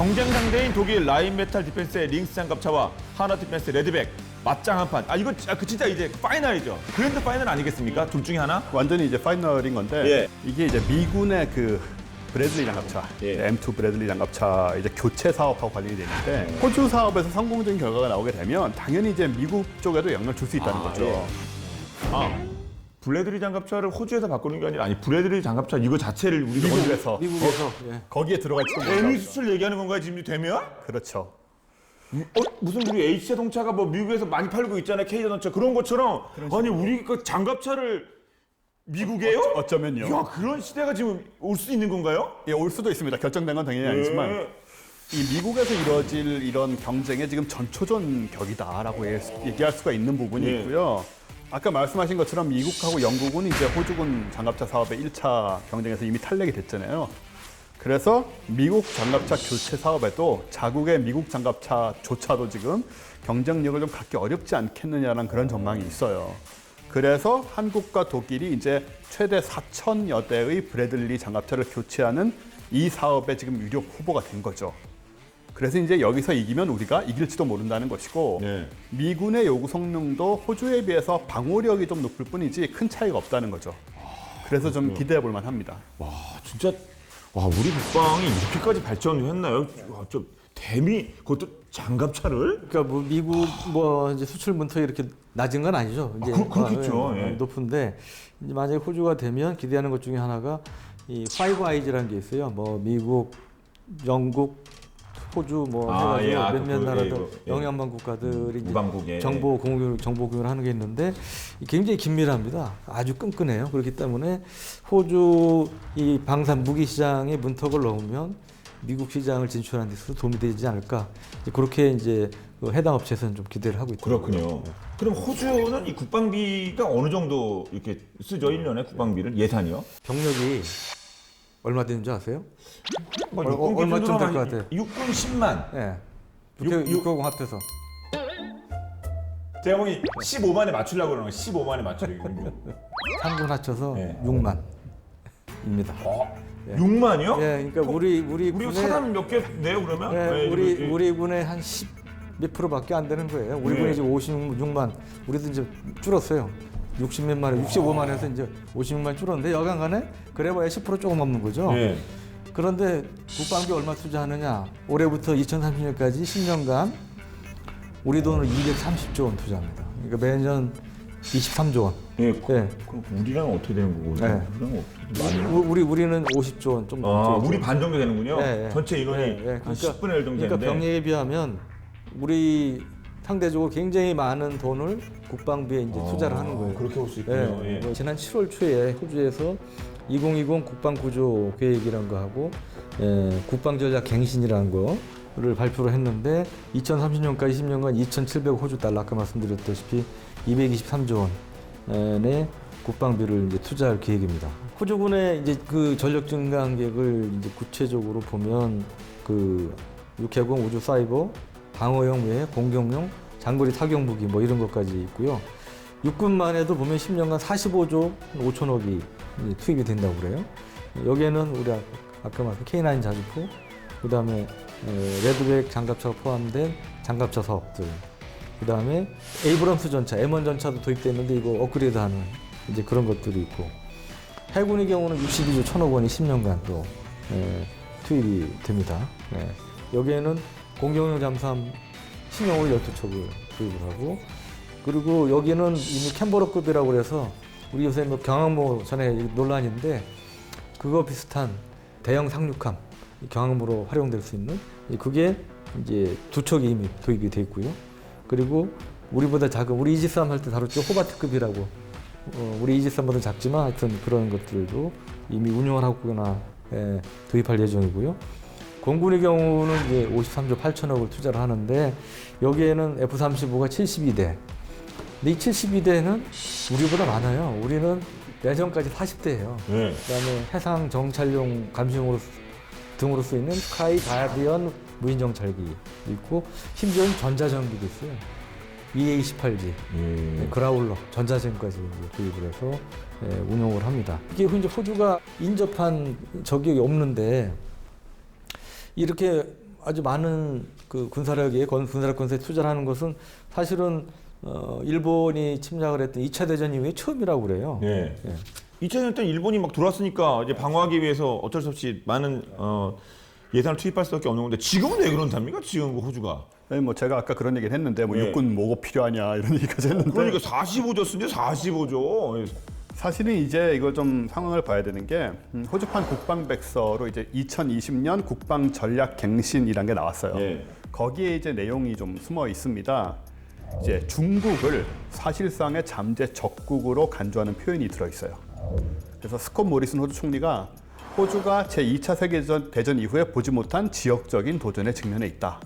경쟁 상대인 독일 라인메탈 디펜스의 링스 장갑차와 하나 디펜스 레드백 맞짱 한 판. 이거 진짜 이제 파이널이죠. 그랜드 파이널 아니겠습니까? 둘 중에 하나? 완전히 이제 파이널인 건데 예. 이게 이제 미군의 그 브래들리 장갑차, 예. M2 브래들리 장갑차 이제 교체 사업하고 관련이 되는데 호주 사업에서 성공적인 결과가 나오게 되면 당연히 이제 미국 쪽에도 영향을 줄 수 있다는 거죠. 예. 브래들리 장갑차를 호주에서 바꾸는 게 아니라 브래들리 장갑차 이거 자체를 우리가 미국에서 예. 거기에 들어갈지도 M 모르죠. 수출 얘기하는 건가요? 지금 되면? 그렇죠. 무슨 우리 H 자동차가 뭐 미국에서 많이 팔고 있잖아요. K 자동차 그런 것처럼 아니 우리 그 장갑차를 미국에요? 어쩌면요. 야 그런 시대가 지금 올 수 있는 건가요? 예, 올 수도 있습니다. 결정된 건 당연히 아니지만 이 미국에서 이루어질 이런 경쟁에 지금 전초전 격이다라고 얘기할 수가 있는 부분이 예. 있고요. 아까 말씀하신 것처럼 미국하고 영국은 이제 호주군 장갑차 사업의 1차 경쟁에서 이미 탈락이 됐잖아요. 그래서 미국 장갑차 교체 사업에도 자국의 미국 장갑차조차도 지금 경쟁력을 좀 갖기 어렵지 않겠느냐라는 그런 전망이 있어요. 그래서 한국과 독일이 이제 최대 4,000여 대의 브래들리 장갑차를 교체하는 이 사업에 지금 유력 후보가 된 거죠. 그래서 이제 여기서 이기면 우리가 이길지도 모른다는 것이고 네. 미군의 요구 성능도 호주에 비해서 방호력이 좀 높을 뿐이지 큰 차이가 없다는 거죠. 그래서 좀 기대해 볼 만합니다. 와 진짜 우리 국방이 이렇게까지 발전을 했나요? 저 대미 그것도 장갑차를? 그러니까 뭐 미국 뭐 이제 수출 문턱이 이렇게 낮은 건 아니죠. 이제 그렇겠죠. 예. 높은데 이제 만약에 호주가 되면 기대하는 것 중에 하나가 이 파이브 아이즈라는 게 있어요. 뭐 미국, 영국, 호주 뭐 해가지고 몇몇 나라들 영향만 국가들이 이제 무방국에 정보 공유를 하는 게 있는데 굉장히 긴밀합니다. 아주 끈끈해요. 그렇기 때문에 호주 이 방산 무기 시장의 문턱을 넘으면 미국 시장을 진출하는 데 있어서 도움이 되지 않을까. 이제 그렇게 이제 그 해당 업체에서는 좀 기대를 하고 있더라고요. 그렇군요. 그럼 호주는 이 국방비가 어느 정도 이렇게 쓰죠? 1년에 국방비를 예산이요? 병력이 얼마 되는지 아세요? 얼마쯤 될 것 같아요? 육군 10만. 예. 육- 육하고 합해서. 제가 보기 15만에 맞추려고 그러는 거예요. 15만에 맞추려고. 3군 합쳐서 네. 6만입니다. 6만이요? 예, 그러니까 우리 우리 사람 몇 개 내요 그러면? 예, 네, 우리 군의 한 10 몇 프로밖에 안 되는 거예요. 우리 네. 군이 지금 56만, 우리도 이제 줄었어요. 60몇 만에, 65만에서 이제 56만 줄었는데 여간간에 그래봐야 10% 조금 넘는 거죠. 네. 그런데 국방비 얼마 투자하느냐? 올해부터 2030년까지 10년간 우리 돈으로 230조 원 투자합니다. 그러니까 매년 23조 원. 예. 예. 그럼 우리랑 어떻게 되는 거고? 네. 우리랑 어떻게 많이? 우리는 50조 원 좀 넘죠. 우리 반 정도 되는군요. 예, 예. 전체 인원이 예, 예. 한 10분의 1 정도 그러니까 되는데. 병력에 비하면 우리 상대적으로 굉장히 많은 돈을 국방비에 이제 투자를 하는 거예요. 그렇게 볼 수 있군요. 예. 예. 지난 7월 초에 호주에서 2020 국방구조 계획이라는 거 하고 국방전략 갱신이라는 거를 발표를 했는데 2030년까지 10년간 2,700억 호주 달러 아까 말씀드렸다시피 223조 원의 국방비를 이제 투자할 계획입니다. 호주군의 이제 그 전력 증강 계획을 이제 구체적으로 보면 그 육해공, 우주 사이버, 방어용 외에 공격용, 장거리 타격 무기 뭐 이런 것까지 있고요. 육군만 해도 보면 10년간 45조 5천억이 투입이 된다고 그래요. 여기에는 우리 아까 말한 K9 자주포, 그 다음에 레드백 장갑차가 포함된 장갑차 사업들, 그 다음에 에이브럼스 전차, M1 전차도 도입됐는데 이거 업그레이드하는 이제 그런 것들이 있고, 해군의 경우는 62조 1천억 원이 10년간 또 투입이 됩니다. 여기에는 공격용 잠수함 신형을 12척을 도입을 하고, 그리고 여기는 이미 캔버러급이라고 그래서 우리 요새 뭐 경항모 전에 논란인데 그거 비슷한 대형 상륙함 경항모로 활용될 수 있는 그게 이제 2척이 이미 도입이 돼 있고요. 그리고 우리보다 작은 우리 이지스함 할 때 다뤘죠. 호바트급이라고 우리 이지스함보다 작지만 하여튼 그런 것들도 이미 운용을 하거나 도입할 예정이고요. 공군의 경우는 이제 53조 8천억을 투자를 하는데 여기에는 F-35가 72대. 근데 이 72대는 우리보다 많아요. 우리는 내전까지 40대예요. 네. 그다음에 해상 정찰용 감시용으로 등으로 쓰이는 스카이 가디언 무인 정찰기 있고 심지어는 전자전기도 있어요. EA-18G, 그라울러, 전자전까지 도입을 해서 운용을 합니다. 이게 이제 호주가 인접한 적이 없는데 이렇게 아주 많은 그 군사력 건설에 투자를 하는 것은 사실은 일본이 침략을 했던 2차 대전 이후에 처음이라고 그래요. 예. 예. 2000년 때 일본이 막 들어왔으니까 이제 방어하기 위해서 어쩔 수 없이 많은 예산을 투입할 수밖에 없는 건데 지금은 왜 그런답니까? 지금 그 호주가. 네, 뭐 제가 아까 그런 얘기를 했는데 뭐 예. 육군 뭐가 필요하냐 이런 얘기까지 했는데 그러니까 45조 쓰죠, 45조. 사실은 이제 이걸 좀 상황을 봐야 되는 게 호주판 국방백서로 이제 2020년 국방 전략 갱신이라는 게 나왔어요. 예. 거기에 이제 내용이 좀 숨어 있습니다. 이제 중국을 사실상의 잠재 적국으로 간주하는 표현이 들어 있어요. 그래서 스콧 모리슨 호주 총리가 호주가 제2차 세계대전 이후에 보지 못한 지역적인 도전에 직면해 있다.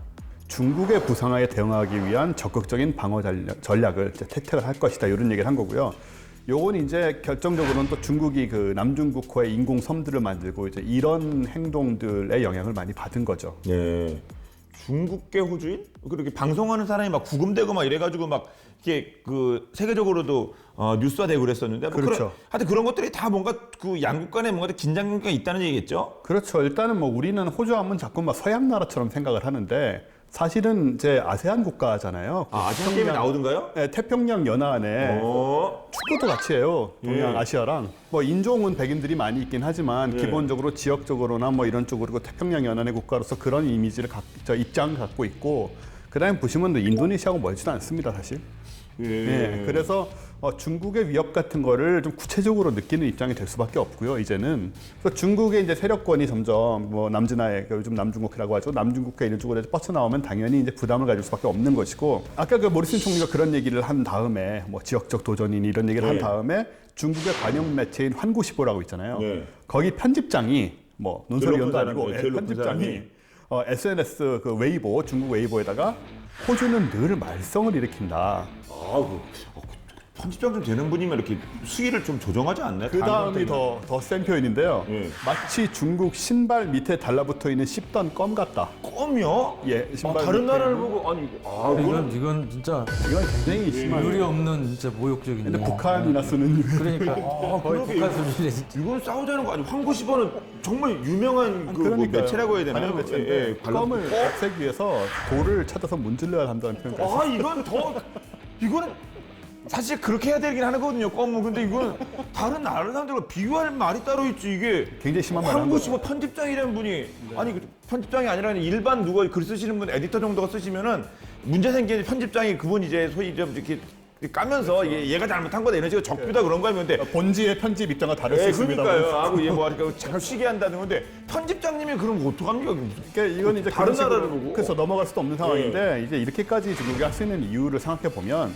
중국의 부상하에 대응하기 위한 적극적인 방어 전략을 이제 택택을 할 것이다. 이런 얘기를 한 거고요. 요건 이제 결정적으로는 또 중국이 그 남중국해의 인공 섬들을 만들고 이제 이런 행동들의 영향을 많이 받은 거죠. 예. 중국계 호주인? 그렇게 방송하는 사람이 막 구금되고 막 이래가지고 막 이렇게 그 세계적으로도 뉴스화되고 그랬었는데. 뭐 그렇죠. 하여튼 그런 것들이 다 뭔가 그 양국 간에 뭔가 긴장감이 있다는 얘기겠죠? 그렇죠. 일단은 뭐 우리는 호주 하면 자꾸 막 서양 나라처럼 생각을 하는데 사실은 이제 아세안 국가잖아요. 아시안 게임에 나오던가요? 네, 태평양 연안에 축구도 같이 해요. 동양 예. 아시아랑. 뭐 인종은 백인들이 많이 있긴 하지만 예. 기본적으로 지역적으로나 뭐 이런 쪽으로 태평양 연안의 국가로서 그런 이미지를 입장을 갖고 있고 그다음에 보시면 인도네시아하고 멀지도 않습니다, 사실. 예. 그래서 중국의 위협 같은 거를 좀 구체적으로 느끼는 입장이 될 수밖에 없고요. 이제는 그래서 중국의 이제 세력권이 점점 뭐 남진아에 요즘 남중국해라고 하죠. 남중국해 이런 쪽으로 뻗쳐나오면 당연히 이제 부담을 가질 수밖에 없는 것이고 아까 그 모리슨 총리가 그런 얘기를 한 다음에 뭐 지역적 도전인 이런 얘기를 한 다음에 중국의 관영 매체인 환구시보라고 있잖아요. 네. 거기 편집장이 뭐 논설위원도 아니고 제일 높은 편집장이 SNS 그 웨이보 중국 웨이보에다가 호주는 늘 말썽을 일으킨다. 편집장 좀 되는 분이면 이렇게 수위를 좀 조정하지 않나요? 그 다음이 더 센 표현인데요. 예. 마치 중국 신발 밑에 달라붙어 있는 씹던 껌 같다. 껌이요? 예, 신발 다른 밑에 나라를 있는. 보고 아니 이건 진짜 이건 굉장히 심한. 유리 없는 진짜 모욕적인. 근데 북한이나 쓰는 그러니까 거의 그러게. 북한 수준이 진짜. 이건 싸우자는 거 아니고 황구시보는 정말 유명한 그 뭐 그러니까요. 매체라고 해야 되나요? 관영 매체인데 껌을 없애기 위해서 돌을 찾아서 문질러야 한다는 표현까지. 이거는 사실 그렇게 해야 되긴 하거든요. 껌은 근데 이건 다른 나라 사람들과 비교할 말이 따로 있지 이게. 굉장히 심한 말을 한 황구시보 편집장이라는 분이 아니 그 편집장이 아니라 그냥 일반 누가 글 쓰시는 분 에디터 정도가 쓰시면은 문제 생기는 편집장이 그분 이제 소위 좀 이렇게 까면서 얘가 잘못한 거다 이런 식으로 적부다 그런 거 하면 근데 본지의 편집 입장과 다를 수 있습니다. 그러니까요. 하고 얘 뭐 하니까 잠깐 쉬게 한다는 건데 편집장님이 그럼 어떡합니까? 그러니까 이건 이제 다른 그런 식으로 나라를 보고. 그래서 넘어갈 수도 없는 상황인데 이제 이렇게까지 중국이 할 수 있는 이유를 생각해 보면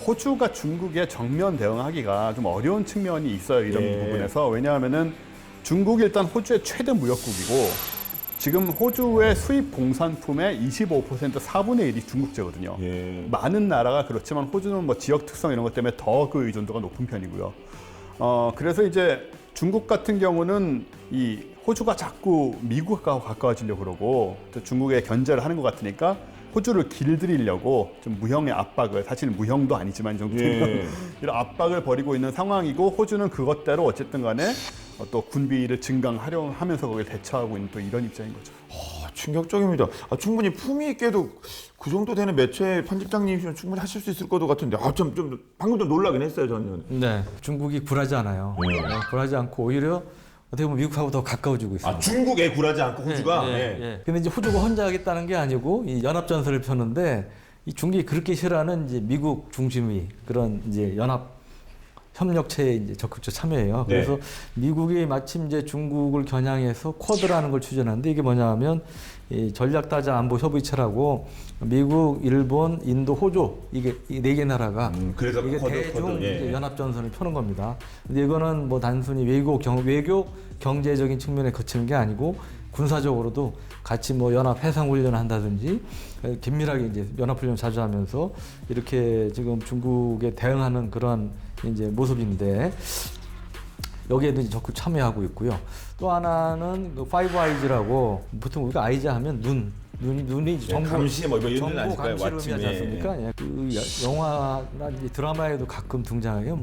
호주가 중국에 정면 대응하기가 좀 어려운 측면이 있어요. 이런 예. 부분에서 왜냐하면은 중국이 일단 호주의 최대 무역국이고 지금 호주의 수입 공산품의 25% 4분의 1이 중국제거든요. 예. 많은 나라가 그렇지만 호주는 뭐 지역 특성 이런 것 때문에 더 그 의존도가 높은 편이고요. 그래서 이제 중국 같은 경우는 이 호주가 자꾸 미국하고 가까워지려고 그러고 또 중국에 견제를 하는 것 같으니까 호주를 길들이려고 좀 무형의 압박을 사실 무형도 아니지만 좀 이런 압박을 벌이고 있는 상황이고 호주는 그것대로 어쨌든 간에 또 군비를 증강하려면서 거기에 대처하고 있는 또 이런 입장인 거죠. 충격적입니다. 충분히 품위 있게도 그 정도 되는 매체 편집장님이시면 충분히 하실 수 있을 것 같은데 좀 방금 좀 놀라긴 했어요 저는. 네, 중국이 굴하지 않아요. 굴하지 않고 오히려 어떻게 보면 미국하고 더 가까워지고 있어요. 중국에 굴하지 않고 호주가. 근데 이제 호주가 혼자 하겠다는 게 아니고 이 연합 전선을 펴는데 이 중국이 그렇게 싫어하는 이제 미국 중심의 그런 이제 연합 협력체에 이제 적극적 참여해요. 네. 그래서 미국이 마침 이제 중국을 겨냥해서 쿼드라는 걸 추진하는데 이게 뭐냐면 이 전략다자 안보 협의체라고 미국, 일본, 인도, 호주 이게 이 네 개 나라가 그래서 이게 쿼드, 대중 쿼드, 예. 이제 연합 전선을 펴는 겁니다. 근데 이거는 뭐 단순히 외교 경제적인 측면에 거치는 게 아니고 군사적으로도 같이 뭐 연합 해상 훈련을 한다든지 긴밀하게 이제 연합 훈련 자주 하면서 이렇게 지금 중국에 대응하는 그런 이제 모습인데 여기에도 이제 적극 참여하고 있고요. 또 하나는 그 파이브 아이즈라고 보통 우리가 아이즈 하면 눈이 이제 정보 감시 뭐 이런 정보 아닐까요? 감시를 의미하지 않습니까? 예. 그 영화나 이제 드라마에도 가끔 등장해요.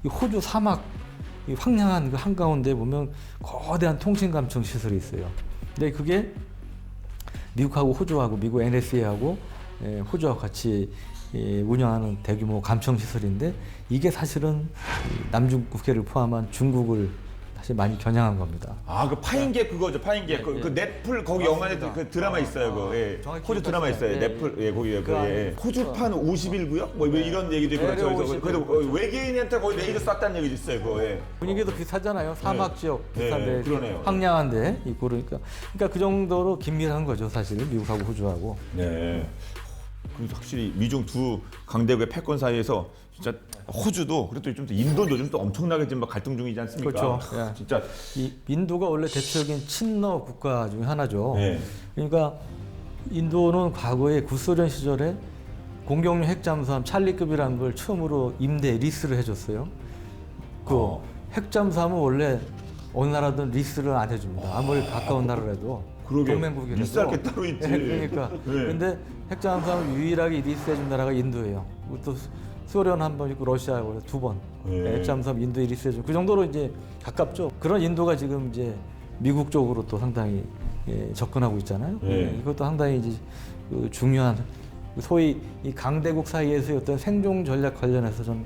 이 호주 사막 이 황량한 그 한가운데 보면 거대한 통신감청 시설이 있어요. 근데 그게 미국하고 호주하고 미국 NSA하고 호주하고 같이 운영하는 대규모 감청 시설인데 이게 사실은 이 남중국해를 포함한 중국을 사실 많이 겨냥한 겁니다. 아, 그 파인게 그거죠. 파인게 네, 그 네. 넷플 거기 영화에 그 드라마 있어요. 그 예. 정확히 호주 드라마 있어요. 기억하시나요? 넷플 예, 거기에 그 안에 예. 호주판 51구역 뭐 이런 얘기도 있고 네, 그래서 51 그래도 외계인한테 거기 레이저 쐈다는 얘기도 있어요. 그 예. 분위기도 비슷하잖아요. 사막 지역 네, 비슷한데 그러네요. 황량한데 있고 그러니까 그 정도로 긴밀한 거죠 사실 미국하고 호주하고. 네. 그래서 확실히 미중 두 강대국의 패권 사이에서 진짜 호주도 그래도 좀 인도도 요즘 또 엄청나게 지금 막 갈등 중이지 않습니까? 그렇죠. 예. 진짜 이 인도가 원래 대표적인 친러 국가 중에 하나죠. 네. 그러니까 인도는 과거에 구소련 시절에 공격용 핵잠수함 찰리급이라는 걸 처음으로 임대 리스를 해줬어요. 그 핵잠수함은 원래 어느 나라든 리스를 안 해줍니다. 아무리 가까운 나라라도 그러게. 동맹국이라도. 리스할 게 따로 있지. 그러니까. 네. 근데 핵잠수함을 유일하게 리스해준 나라가 인도예요. 또 소련 한 번 있고 러시아 두 번. 네. 핵잠수함 인도에 리스해준 그 정도로 이제 가깝죠. 그런 인도가 지금 이제 미국 쪽으로 또 상당히 접근하고 있잖아요. 네. 이것도 상당히 이제 그 중요한 소위 이 강대국 사이에서의 어떤 생존 전략 관련해서 좀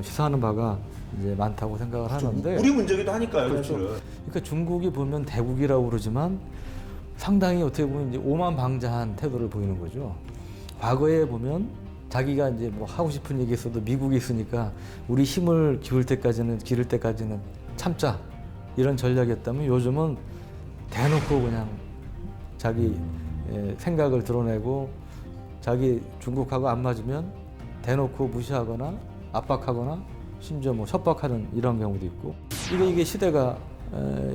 시사하는 바가 이제 많다고 생각을 하는데. 우리 문제기도 하니까요, 그렇죠. 사실은. 그러니까 중국이 보면 대국이라고 그러지만 상당히 어떻게 보면 이제 오만방자한 태도를 보이는 거죠. 과거에 보면 자기가 이제 뭐 하고 싶은 얘기 있어도 미국이 있으니까 우리 힘을 기를 때까지는 참자 이런 전략이었다면 요즘은 대놓고 그냥 자기 생각을 드러내고 자기 중국하고 안 맞으면 대놓고 무시하거나 압박하거나 심지어 뭐 협박하는 이런 경우도 있고 이게 시대가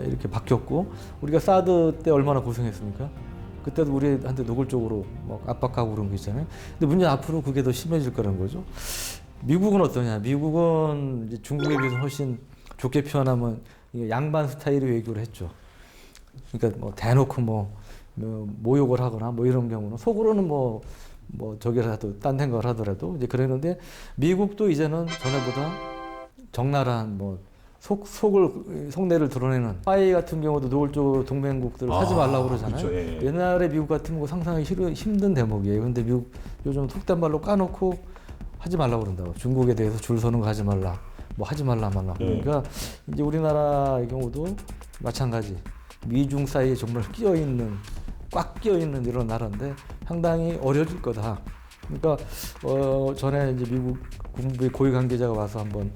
이렇게 바뀌었고 우리가 사드 때 얼마나 고생했습니까? 그때도 우리한테 노골적으로 막 압박하고 그런 거 있잖아요. 근데 문제는 앞으로 그게 더 심해질 거라는 거죠. 미국은 어떠냐? 미국은 이제 중국에 비해서 훨씬 좋게 표현하면 이게 양반 스타일의 외교를 했죠. 그러니까 뭐 대놓고 뭐 모욕을 하거나 뭐 이런 경우는 속으로는 뭐 저기라도 딴 생각을 하더라도 이제 그랬는데 미국도 이제는 전에보다 적나라한 뭐 속내를 드러내는 파이 같은 경우도 노골적으로 동맹국들을 하지 말라고 그러잖아요. 그렇죠, 예. 옛날에 미국 같은 거 상상하기 힘든 대목이에요. 근데 미국 요즘 속된 말로 까놓고 하지 말라고 그런다고. 중국에 대해서 줄 서는 거 하지 말라. 뭐 하지 말라. 그러니까 이제 우리나라의 경우도 마찬가지. 미중 사이에 정말 꽉 끼어 있는 이런 나라인데 상당히 어려질 거다. 그러니까 전에 이제 미국 국무부의 고위 관계자가 와서 한번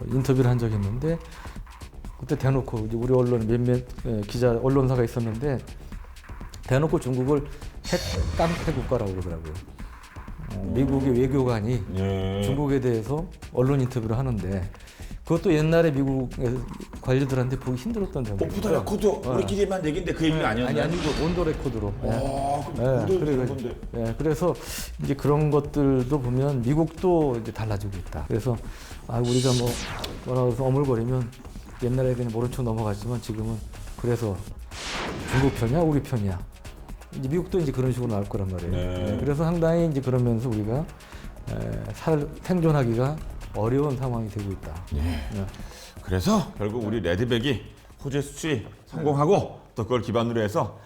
인터뷰를 한 적이 있는데 그때 대놓고 이제 우리 언론 몇몇 언론사가 있었는데 대놓고 중국을 깡패 국가라고 그러더라고요. 미국의 외교관이 중국에 대해서 언론 인터뷰를 하는데 그것도 옛날에 미국 관리들한테 보기 힘들었던 점이에요. 오프 더 레코드 우리끼리만 얘기인데 그 얘기가 아니었나요? 아니고 온도 레코드로. 그런데. 그래서 이제 그런 것들도 보면 미국도 이제 달라지고 있다. 그래서 우리가 뭐라고 해서 어물거리면 옛날에 그냥 모른 척 넘어갔지만 지금은 그래서 중국 편이야, 우리 편이야. 이제 미국도 이제 그런 식으로 나올 거란 말이에요. 네. 그래서 상당히 이제 그러면서 우리가 생존하기가 어려운 상황이 되고 있다. 네. 그래서 결국 우리 레드백이 호주에 수출이 성공하고 또 그걸 기반으로 해서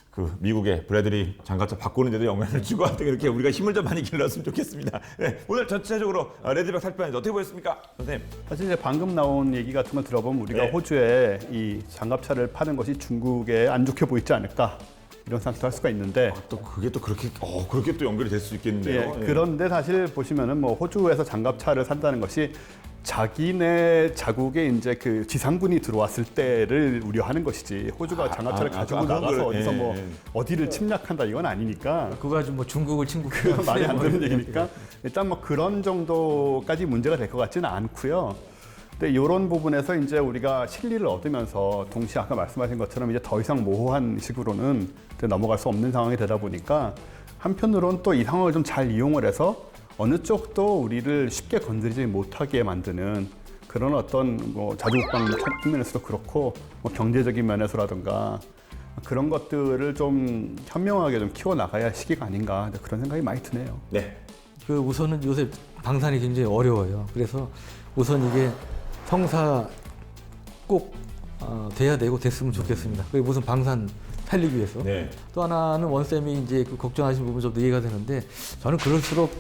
그 미국의 브래들리 장갑차 바꾸는 데도 영향을 주고 하여튼 이렇게 우리가 힘을 좀 많이 길렀으면 좋겠습니다. 네, 오늘 전체적으로 레드백 살펴봤는데 어떻게 보였습니까, 선생님? 사실 이제 방금 나온 얘기 같은 거 들어보면 우리가 네. 호주에 이 장갑차를 파는 것이 중국에 안 좋게 보이지 않을까 이런 생각도 할 수가 있는데 또 그게 또 그렇게 또 연결이 될 수 있겠는데요. 예, 그런데 사실 보시면은 뭐 호주에서 장갑차를 산다는 것이 자기네 자국에 이제 그 지상군이 들어왔을 때를 우려하는 것이지 호주가 장갑차를 가지고 나가서 어디서 뭐 어디를 침략한다 이건 아니니까 그거 가지고 뭐 중국을 친구 그건 말이 안 되는 얘기니까 일단 뭐 그런 정도까지 문제가 될 것 같지는 않고요. 근데 이런 부분에서 이제 우리가 실리를 얻으면서 동시에 아까 말씀하신 것처럼 이제 더 이상 모호한 식으로는 넘어갈 수 없는 상황이 되다 보니까 한편으로는 또 이 상황을 좀 잘 이용을 해서 어느 쪽도 우리를 쉽게 건드리지 못하게 만드는 그런 어떤 뭐 자주국방 측면에서도 그렇고 뭐 경제적인 면에서라든가 그런 것들을 좀 현명하게 좀 키워 나가야 할 시기가 아닌가 그런 생각이 많이 드네요. 네. 그 우선은 요새 방산이 굉장히 어려워요. 그래서 우선 이게 성사 꼭 돼야 되고 됐으면 좋겠습니다. 그게 무슨 방산 살리기 위해서. 네. 또 하나는 원쌤이 이제 그 걱정하신 부분 좀 이해가 되는데 저는 그럴수록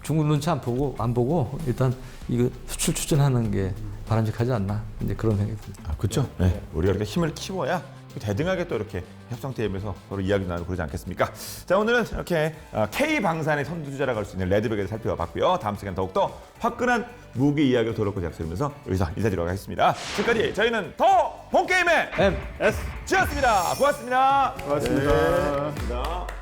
중국 눈치 안 보고 일단 이거 수출 추진하는 게 바람직하지 않나 이제 그런 생각이 듭니다. 그렇죠. 네. 우리가 이렇게 힘을 키워야 대등하게 또 이렇게 협상 테이블에서 서로 이야기 나누고 그러지 않겠습니까? 자, 오늘은 이렇게 K 방산의 선두주자라고 할 수 있는 레드백에 대해서 살펴봤고요. 다음 시간 더욱더 화끈한 무기 이야기로 돌아올 것을 들으면서 여기서 인사드리도록 하겠습니다. 지금까지 저희는 더 본게임의 M S 지였습니다. 고맙습니다. 고맙습니다. 고맙습니다.